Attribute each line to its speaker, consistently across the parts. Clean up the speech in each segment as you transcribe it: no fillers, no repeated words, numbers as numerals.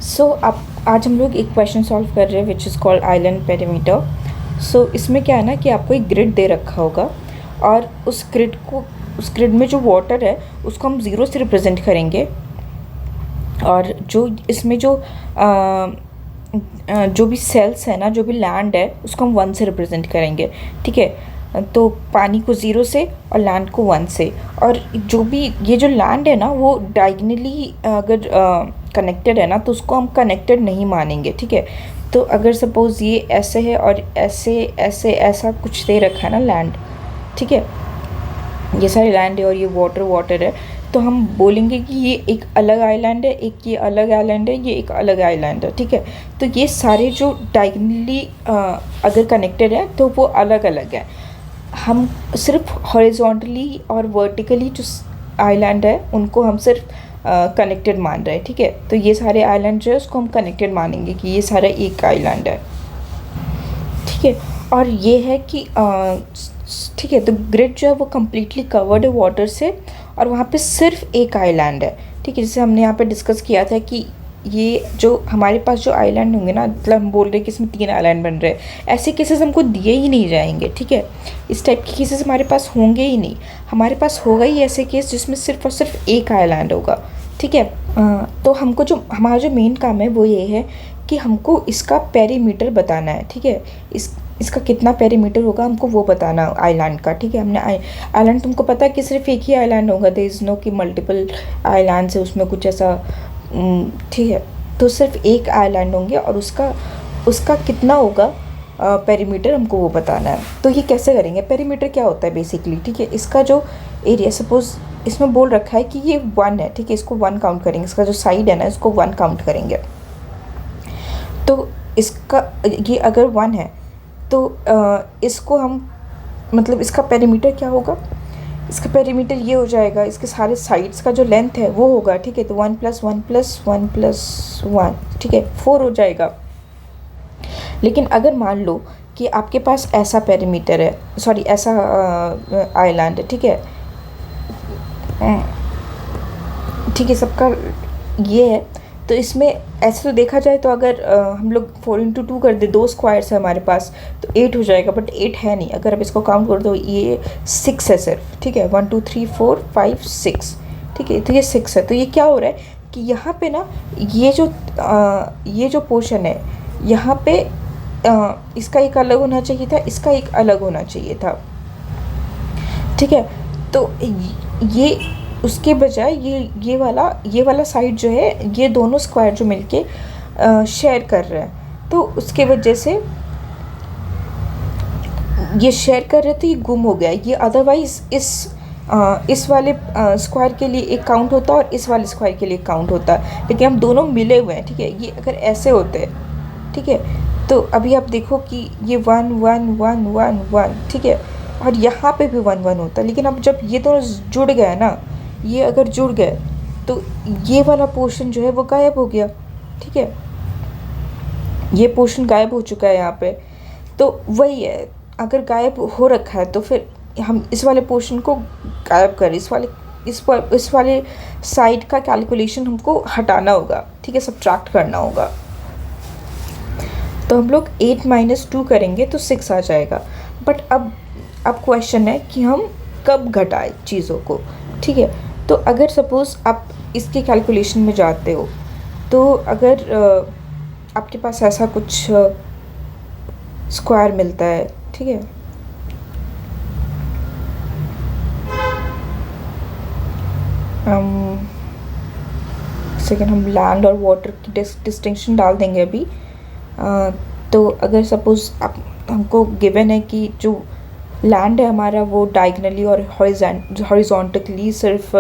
Speaker 1: सो अब आज हम लोग एक क्वेश्चन सॉल्व कर रहे हैं which is called island perimeter. So इसमें क्या है ना कि आपको एक ग्रिड दे रखा होगा और उस ग्रिड में जो वाटर है उसको हम ज़ीरो से रिप्रेजेंट करेंगे और जो इसमें जो भी सेल्स है ना, जो भी लैंड है उसको हम वन से रिप्रेजेंट करेंगे। ठीक है, तो पानी को ज़ीरो से और लैंड को वन से। और जो भी ये जो लैंड है ना वो डायगनली अगर कनेक्टेड है ना तो उसको हम कनेक्टेड नहीं मानेंगे। ठीक है, तो अगर सपोज़ ये ऐसे है और ऐसे ऐसे ऐसा कुछ दे रखा है ना लैंड, ठीक है, ये सारी लैंड है और ये वाटर है, तो हम बोलेंगे कि ये एक अलग आइलैंड है, एक ये अलग आइलैंड है, ये एक अलग आइलैंड है। ठीक है, तो ये सारे जो डायगनली अगर कनेक्टेड है तो वो अलग अलग है। हम सिर्फ हॉरिजॉन्टली और वर्टिकली जो आइलैंड है उनको हम सिर्फ कनेक्टेड मान रहे हैं। ठीक है, तो ये सारे आइलैंड जो है उसको हम कनेक्टेड मानेंगे कि ये सारा एक आइलैंड है। ठीक है, और ये है कि ठीक है, तो ग्रिड जो है वो कम्प्लीटली कवर्ड है वाटर से और वहाँ पे सिर्फ एक आइलैंड है। ठीक है, जैसे हमने यहाँ पे डिस्कस किया था कि ये जो हमारे पास जो आइलैंड होंगे ना, मतलब हम बोल रहे हैं कि इसमें 3 आइलैंड बन रहे हैं, ऐसे केसेस हमको दिए ही नहीं जाएंगे। ठीक है, इस टाइप के केसेस हमारे पास होंगे ही नहीं। हमारे पास होगा ही ऐसे केस जिसमें सिर्फ और सिर्फ एक आइलैंड होगा। ठीक है, तो हमको जो हमारा जो मेन काम है वो ये है कि हमको इसका पेरीमीटर बताना है। ठीक है, इसका कितना पेरीमीटर होगा हमको वो बताना आइलैंड का। ठीक है, हमने आइलैंड तुमको पता है कि सिर्फ एक ही आइलैंड होगा, देयर इज़ नो कि मल्टीपल आइलैंड्स है उसमें कुछ ऐसा। ठीक है, तो सिर्फ एक आइलैंड होंगे और उसका कितना होगा पेरीमीटर हमको वो बताना है। तो ये कैसे करेंगे? पेरीमीटर क्या होता है बेसिकली? ठीक है, इसका जो एरिया सपोज इसमें बोल रखा है कि ये 1 है। ठीक है, इसको 1 काउंट करेंगे, इसका जो साइड है ना इसको 1 काउंट करेंगे। तो इसका ये अगर 1 है तो इसको हम मतलब इसका पेरीमीटर क्या होगा? इसका पेरीमीटर ये हो जाएगा, इसके सारे साइड्स का जो लेंथ है वो होगा। ठीक है, तो 1 + 1 + 1 + 1, ठीक है, 4 हो जाएगा। लेकिन अगर मान लो कि आपके पास ऐसा पेरीमीटर है, सॉरी ऐसा आइलैंड है। ठीक है, ठीक है, सबका ये है। तो इसमें ऐसे तो देखा जाए तो अगर हम लोग 4 × 2 कर दे, 2 स्क्वायर्स है हमारे पास, तो 8 हो जाएगा। बट 8 है नहीं, अगर आप इसको काउंट कर दो ये 6 है सिर्फ। ठीक है, 1 2 3 4 5 6। ठीक है, तो ये 6 है। तो ये क्या हो रहा है कि यहाँ पे ना ये जो पोर्शन है यहाँ पे इसका एक अलग होना चाहिए था, इसका एक अलग होना चाहिए था। ठीक है, तो ये उसके बजाय ये वाला साइड जो है ये दोनों स्क्वायर जो मिलके शेयर कर रहे हैं, तो उसके वजह से ये शेयर कर रहे थे, ये गुम हो गया। ये अदरवाइज इस वाले स्क्वायर के लिए एक काउंट होता और इस वाले स्क्वायर के लिए काउंट होता, लेकिन हम दोनों मिले हुए हैं। ठीक है, ये अगर ऐसे होते हैं, ठीक है, तो अभी आप देखो कि ये 1 1 1 1 1, ठीक है, और यहाँ पे भी 1 1 होता। लेकिन अब जब ये दोनों जुड़ गए ना, ये अगर जुड़ गए तो ये वाला पोर्शन जो है वो गायब हो गया। ठीक है, ये पोर्शन गायब हो चुका है यहाँ पे। तो वही है, अगर गायब हो रखा है तो फिर हम इस वाले पोर्शन को गायब करें, इस वाले साइड का कैलकुलेशन हमको हटाना होगा। ठीक है, सब्ट्रैक्ट करना होगा। तो हम लोग 8 - 2 करेंगे तो 6 आ जाएगा। बट अब क्वेश्चन है कि हम कब घटाएं चीज़ों को। ठीक है, तो अगर सपोज़ आप इसके कैलकुलेशन में जाते हो तो अगर आपके पास ऐसा कुछ स्क्वायर मिलता है, ठीक है, सेकेंड हम लैंड और वाटर की डिस्टिंक्शन डाल देंगे अभी। तो अगर सपोज़ आप हमको गिवन है कि जो लैंड है हमारा वो डायगनली और हॉरिजॉन्टली सिर्फ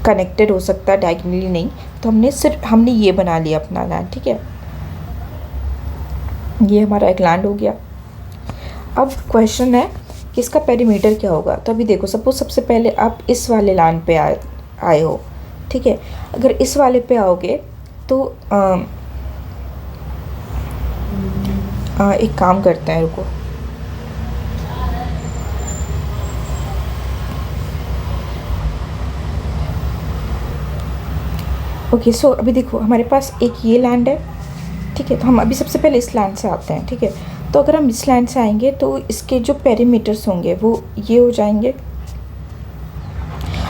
Speaker 1: कनेक्टेड हो सकता है, डायगनली नहीं। तो हमने ये बना लिया अपना लैंड। ठीक है, ये हमारा एक लैंड हो गया। अब क्वेश्चन है कि इसका पेरीमीटर क्या होगा। तो अभी देखो, सपोज सबसे पहले आप इस वाले लैंड पे आए हो। ठीक है, अगर इस वाले पे आओगे तो एक काम करते हैं, रुको, ओके, सो अभी देखो हमारे पास एक ये लैंड है, ठीक है। तो हम अभी सबसे पहले इस लैंड से आते हैं, ठीक है। तो अगर हम इस लैंड से आएंगे तो इसके जो पेरीमीटर्स होंगे वो ये हो जाएंगे।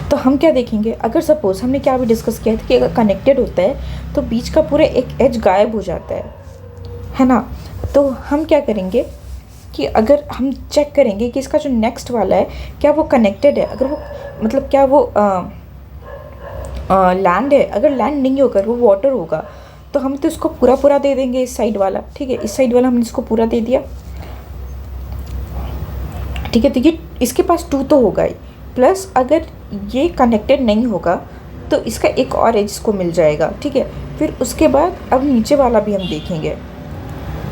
Speaker 1: तो हम क्या देखेंगे, अगर सपोज़ हमने क्या भी डिस्कस किया था कि अगर कनेक्टेड होता है तो बीच का पूरा एक एज गायब हो जाता है ना। तो हम क्या करेंगे कि अगर हम चेक करेंगे कि इसका जो नेक्स्ट वाला है क्या वो कनेक्टेड है, अगर वो मतलब क्या वो लैंड है। अगर लैंड नहीं होगा, वो वाटर होगा, तो हम तो इसको पूरा पूरा दे देंगे इस साइड वाला, ठीक है। इस साइड वाला हमने इसको पूरा दे दिया, ठीक है। तो ये इसके पास 2 तो होगा ही, प्लस अगर ये कनेक्टेड नहीं होगा तो इसका एक और एज इसको मिल जाएगा, ठीक है। फिर उसके बाद अब नीचे वाला भी हम देखेंगे,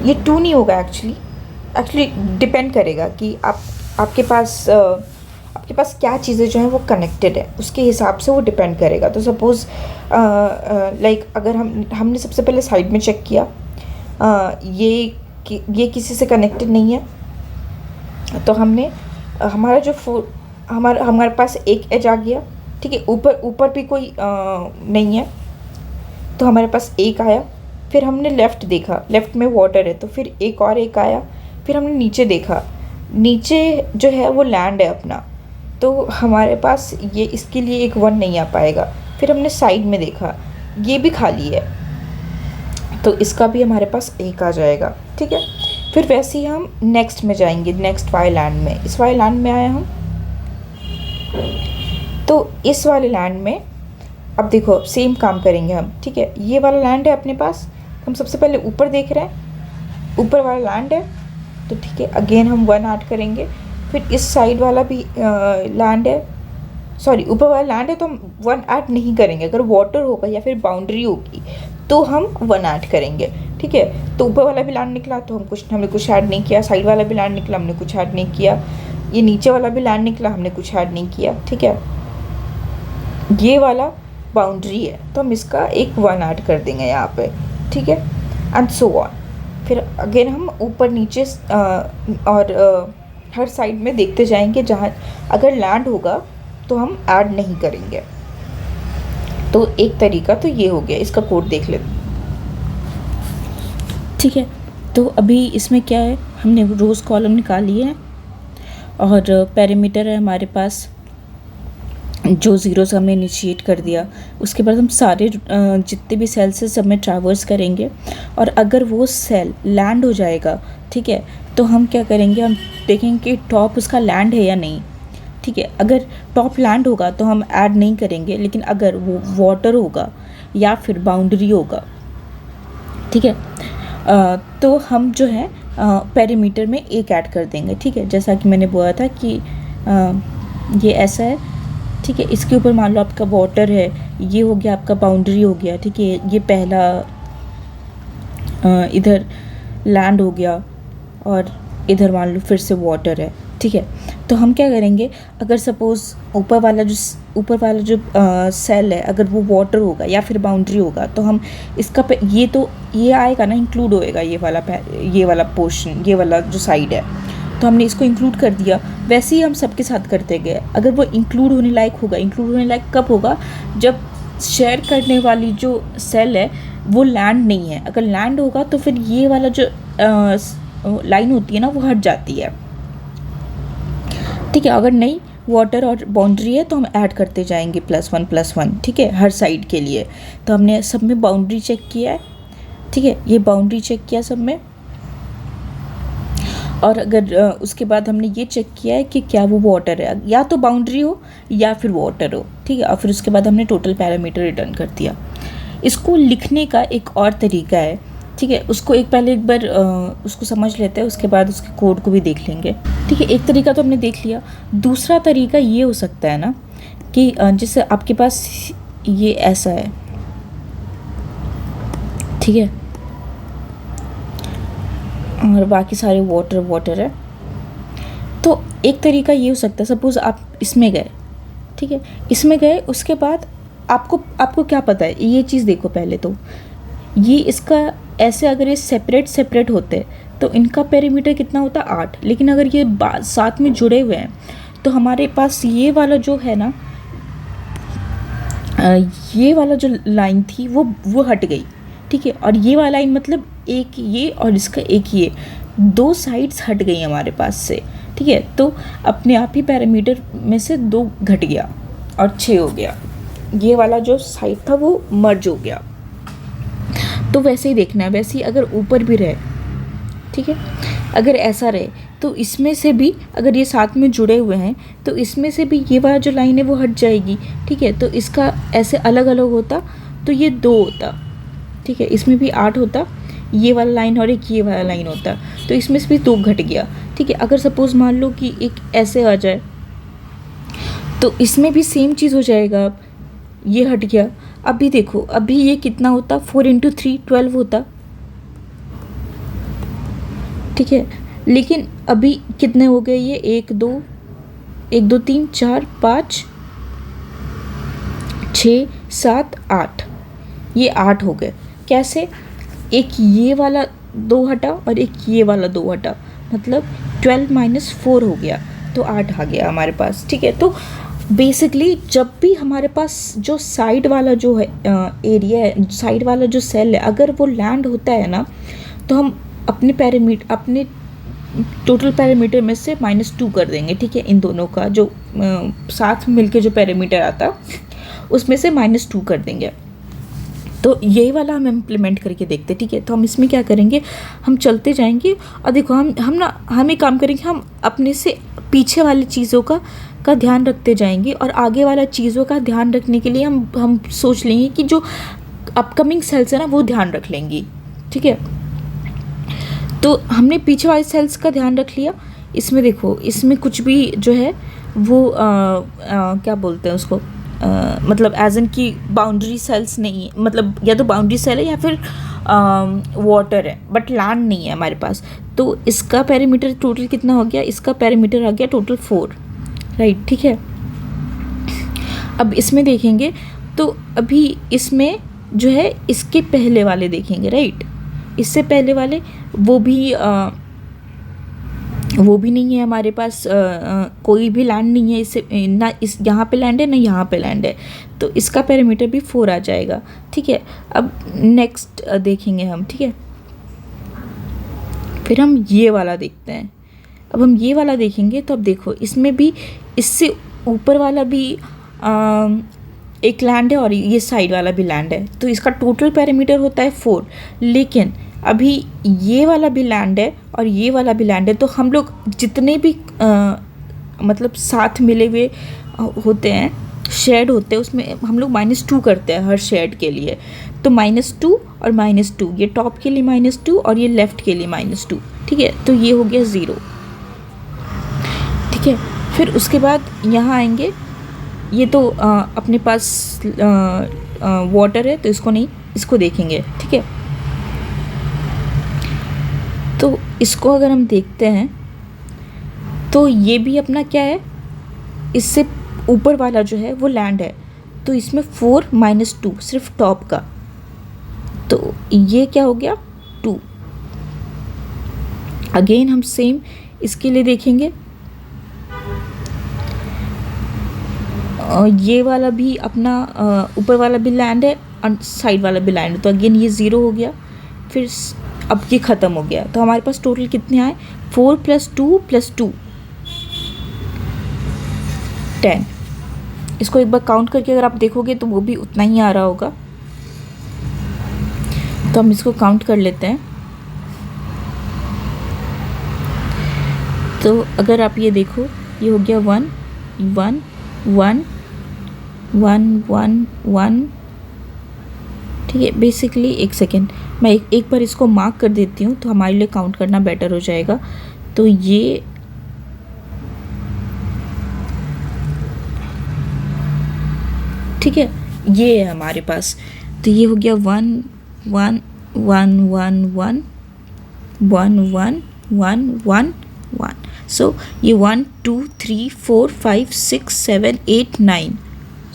Speaker 1: ये 2 नहीं होगा एक्चुअली डिपेंड करेगा कि आपके पास क्या चीज़ें जो हैं वो कनेक्टेड है, उसके हिसाब से वो डिपेंड करेगा। तो सपोज़ लाइक अगर हमने सबसे पहले साइड में चेक किया, ये किसी से कनेक्टेड नहीं है, तो हमने हमारे पास एक एज आ गया, ठीक है। ऊपर भी कोई नहीं है, तो हमारे पास एक आया। फिर हमने लेफ़्ट देखा, लेफ़्ट में वाटर है, तो फिर एक और एक आया। फिर हमने नीचे देखा, नीचे जो है वो लैंड है अपना, तो हमारे पास ये इसके लिए एक 1 नहीं आ पाएगा। फिर हमने साइड में देखा, ये भी खाली है, तो इसका भी हमारे पास एक आ जाएगा, ठीक है। फिर वैसे ही हम नेक्स्ट में जाएंगे, नेक्स्ट वाले लैंड में। इस वाले लैंड में आए हम, तो इस वाले लैंड में अब देखो सेम काम करेंगे हम, ठीक है। ये वाला लैंड है अपने पास, हम सबसे पहले ऊपर देख रहे हैं, ऊपर वाला लैंड है, तो ठीक है। अगेन हम 1 ऐड करेंगे। फिर इस साइड वाला भी लैंड है, सॉरी ऊपर वाला लैंड है, तो हम 1 ऐड नहीं करेंगे। अगर वाटर होगा या फिर बाउंड्री होगी तो हम 1 ऐड करेंगे, ठीक है। तो ऊपर वाला भी लैंड निकला तो हमने कुछ ऐड नहीं किया, साइड वाला भी लैंड निकला हमने कुछ ऐड नहीं किया, ये नीचे वाला भी लैंड निकला हमने कुछ ऐड नहीं किया, ठीक है। ये वाला बाउंड्री है तो हम इसका एक 1 ऐड कर देंगे यहाँ पे, ठीक है, एंड सो ऑन। फिर अगेन हम ऊपर नीचे और हर साइड में देखते जाएंगे, जहाँ अगर लैंड होगा तो हम ऐड नहीं करेंगे। तो एक तरीका तो ये हो गया, इसका कोड देख लेते, ठीक है। तो अभी इसमें क्या है, हमने रोज़ कॉलम निकाल लिए हैं और पेरीमीटर है हमारे पास जो 0 से हमने इनिशिएट कर दिया। उसके बाद हम सारे जितने भी सेल्स हैं सब में ट्रैवर्स करेंगे, और अगर वो सेल लैंड हो जाएगा, ठीक है, तो हम क्या करेंगे, हम देखेंगे कि टॉप उसका लैंड है या नहीं, ठीक है। अगर टॉप लैंड होगा तो हम ऐड नहीं करेंगे, लेकिन अगर वो वाटर होगा या फिर बाउंड्री होगा, ठीक है, तो हम जो है पेरीमीटर में एक ऐड कर देंगे, ठीक है। जैसा कि मैंने बोला था कि ये ऐसा है, ठीक है। इसके ऊपर मान लो आपका वाटर है, ये हो गया आपका बाउंड्री हो गया, ठीक है। ये पहला इधर लैंड हो गया और इधर मान लो फिर से वाटर है, ठीक है। तो हम क्या करेंगे, अगर सपोज़ ऊपर वाला जो सेल है अगर वो वाटर होगा या फिर बाउंड्री होगा, तो हम इसका ये आएगा ना, इंक्लूड होएगा ये वाला पोर्शन, ये वाला जो साइड है, तो हमने इसको इंक्लूड कर दिया। वैसे ही हम सबके साथ करते गए। अगर वो इंक्लूड होने लायक होगा, इंक्लूड होने लायक कब होगा, जब शेयर करने वाली जो सेल है वो लैंड नहीं है। अगर लैंड होगा तो फिर ये वाला जो लाइन होती है ना वो हट जाती है, ठीक है। अगर नहीं वाटर और बाउंड्री है तो हम ऐड करते जाएंगे +1 ठीक है, हर साइड के लिए। तो हमने सब में बाउंड्री चेक किया है, ठीक है, ये बाउंड्री चेक किया सब में, और अगर उसके बाद हमने ये चेक किया है कि क्या वो वाटर है, या तो बाउंड्री हो या फिर वाटर हो, ठीक है। और फिर उसके बाद हमने टोटल पैरामीटर रिटर्न कर दिया। इसको लिखने का एक और तरीका है, ठीक है, उसको एक बार उसको समझ लेते हैं, उसके बाद उसके कोड को भी देख लेंगे, ठीक है। एक तरीका तो हमने देख लिया। दूसरा तरीका ये हो सकता है ना कि जैसे आपके पास ये ऐसा है, ठीक है, और बाकी सारे वाटर है, तो एक तरीका ये हो सकता है, सपोज़ आप इसमें गए, ठीक है, इसमें गए, उसके बाद आपको क्या पता है, ये चीज़ देखो पहले तो ये इसका ऐसे अगर ये सेपरेट होते तो इनका पेरीमीटर कितना होता 8, लेकिन अगर ये साथ में जुड़े हुए हैं तो हमारे पास ये वाला जो है ना, ये वाला जो लाइन थी वो हट गई, ठीक है। और ये वाला लाइन मतलब एक ये और इसका एक ये, दो साइड्स हट गई हमारे पास से, ठीक है। तो अपने आप ही पैरामीटर में से 2 घट गया और 6 हो गया। ये वाला जो साइड था वो मर्ज हो गया। तो वैसे ही देखना है, वैसे ही अगर ऊपर भी रहे, ठीक है, अगर ऐसा रहे तो इसमें से भी अगर ये साथ में जुड़े हुए हैं तो इसमें से भी ये वाला जो लाइन है वो हट जाएगी, ठीक है। तो इसका ऐसे अलग अलग होता तो ये 2 होता, ठीक है। इसमें भी 8 होता, ये वाला लाइन और एक ये वाला लाइन होता, तो इसमें से भी 2 घट गया, ठीक है। अगर सपोज़ मान लो कि एक ऐसे आ जाए तो इसमें भी सेम चीज़ हो जाएगा। अब ये हट गया, अभी देखो अभी ये कितना होता, 4 × 3 12 होता, ठीक है। लेकिन अभी कितने हो गए ये, 1 2 3 4 5 6 7 8, ये 8 हो गए। कैसे, एक ये वाला 2 हटा और एक ये वाला 2 हटा, मतलब 12 - 4 हो गया, तो 8 आ गया हमारे पास, ठीक है। तो बेसिकली जब भी हमारे पास जो साइड वाला जो है एरिया है, साइड वाला जो सेल है, अगर वो लैंड होता है ना, तो हम अपने टोटल पैरामीटर में से -2 कर देंगे, ठीक है। इन दोनों का जो साथ मिलके जो पैरामीटर आता उसमें से -2 कर देंगे। तो यही वाला हम इम्प्लीमेंट करके देखते हैं, ठीक है। तो हम इसमें क्या करेंगे, हम चलते जाएंगे और देखो हम एक काम करेंगे, हम अपने से पीछे वाली चीज़ों का ध्यान रखते जाएंगे और आगे वाला चीज़ों का ध्यान रखने के लिए हम सोच लेंगे कि जो अपकमिंग सेल्स है ना वो ध्यान रख लेंगी, ठीक है। तो हमने पीछे वाले सेल्स का ध्यान रख लिया। इसमें देखो, इसमें कुछ भी जो है वो क्या बोलते हैं उसको, मतलब एज इन की बाउंड्री सेल्स नहीं है, मतलब या तो बाउंड्री सेल है या फिर वाटर है, बट लैंड नहीं है हमारे पास। तो इसका पैरामीटर टोटल कितना हो गया, इसका पैरामीटर आ गया टोटल 4, राइट, ठीक है। अब इसमें देखेंगे तो अभी इसमें जो है इसके पहले वाले देखेंगे, राइट। इससे पहले वाले वो भी नहीं है हमारे पास, कोई भी लैंड नहीं है, इससे ना इस यहाँ पे लैंड है ना यहाँ पे लैंड है, तो इसका पैरामीटर भी 4 आ जाएगा, ठीक है। अब नेक्स्ट देखेंगे हम, ठीक है। फिर हम ये वाला देखते हैं। अब हम ये वाला देखेंगे तो अब देखो इसमें भी इससे ऊपर वाला भी एक लैंड है और ये साइड वाला भी लैंड है, तो इसका टोटल पैरामीटर होता है 4। लेकिन अभी ये वाला भी लैंड है और ये वाला भी लैंड है, तो हम लोग जितने भी मतलब साथ मिले हुए होते हैं, शेड होते हैं, उसमें हम लोग -2 करते हैं हर शेड के लिए। तो -2 और -2, ये टॉप के लिए -2 और ये लेफ़्ट के लिए -2, ठीक है। तो ये हो गया 0, ठीक है। फिर उसके बाद यहाँ आएंगे, ये तो अपने पास वाटर है तो इसको नहीं, इसको देखेंगे, ठीक है। तो इसको अगर हम देखते हैं तो ये भी अपना क्या है, इससे ऊपर वाला जो है वो लैंड है, तो इसमें 4 - 2 सिर्फ टॉप का, तो ये क्या हो गया 2। अगेन हम सेम इसके लिए देखेंगे, ये वाला भी अपना ऊपर वाला भी लैंड है और साइड वाला भी लैंड है, तो अगेन ये 0 हो गया। फिर अब ये ख़त्म हो गया, तो हमारे पास टोटल कितने आए, 4 + 2 + 2 10। इसको एक बार काउंट करके अगर आप देखोगे तो वो भी उतना ही आ रहा होगा, तो हम इसको काउंट कर लेते हैं। तो अगर आप ये देखो, ये हो गया 1 1 1 1 1 1, ठीक है। बेसिकली एक सेकेंड, मैं एक बार इसको मार्क कर देती हूँ तो हमारे लिए काउंट करना बेटर हो जाएगा। तो ये ठीक है, ये है हमारे पास, तो ये हो गया 1 1 1 1 1 1 1 1 1 1। सो ये 1 2 3 4 5 6 7 8 9,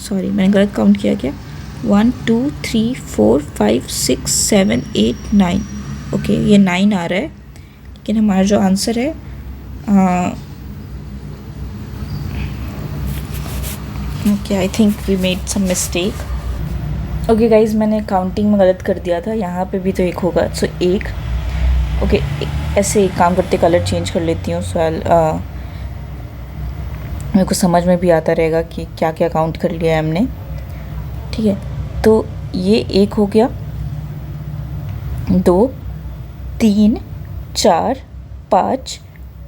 Speaker 1: सॉरी मैंने गलत काउंट किया क्या, 1 2 3 4 5 6 7 8 9, ओके ये 9 आ रहा है, लेकिन हमारा जो आंसर है okay, I think we made some mistake. Okay guys, मैंने काउंटिंग में गलत कर दिया था, यहाँ पे भी तो एक होगा, सो एक। ओके, ऐसे एक काम करते, कलर चेंज कर लेती हूँ। सो मेरे को समझ में भी आता रहेगा कि क्या क्या काउंट कर लिया है हमने। ठीक है, तो ये एक हो गया, 2, 3, 4, 5,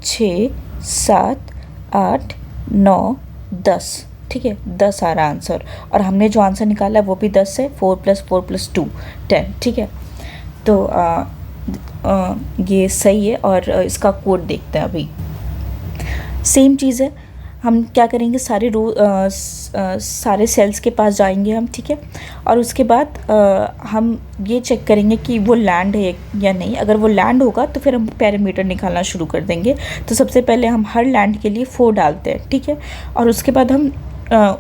Speaker 1: 6, 7, 8, 9, 10। ठीक है, 10 आ रहा आंसर, और हमने जो आंसर निकाला है वो भी 10 है। 4 + 4 + 2 10। ठीक है, तो ये सही है। और इसका कोड देखते हैं अभी। सेम चीज़ है, हम क्या करेंगे, सारे सेल्स के पास जाएंगे हम। ठीक है, और उसके बाद हम ये चेक करेंगे कि वो लैंड है या नहीं। अगर वो लैंड होगा तो फिर हम पैरामीटर निकालना शुरू कर देंगे। तो सबसे पहले हम हर लैंड के लिए 4 डालते हैं। ठीक है, और उसके बाद हम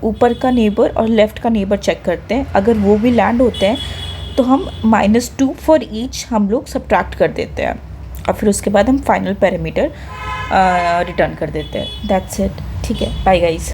Speaker 1: ऊपर का नेबर और लेफ़्ट का नेबर चेक करते हैं। अगर वो भी लैंड होते हैं तो हम -2 फॉर ईच हम लोग सब्ट्रैक्ट कर देते हैं, और फिर उसके बाद हम फाइनल पैरामीटर रिटर्न कर देते हैं। That's it. ठीक है, बाय गाइस।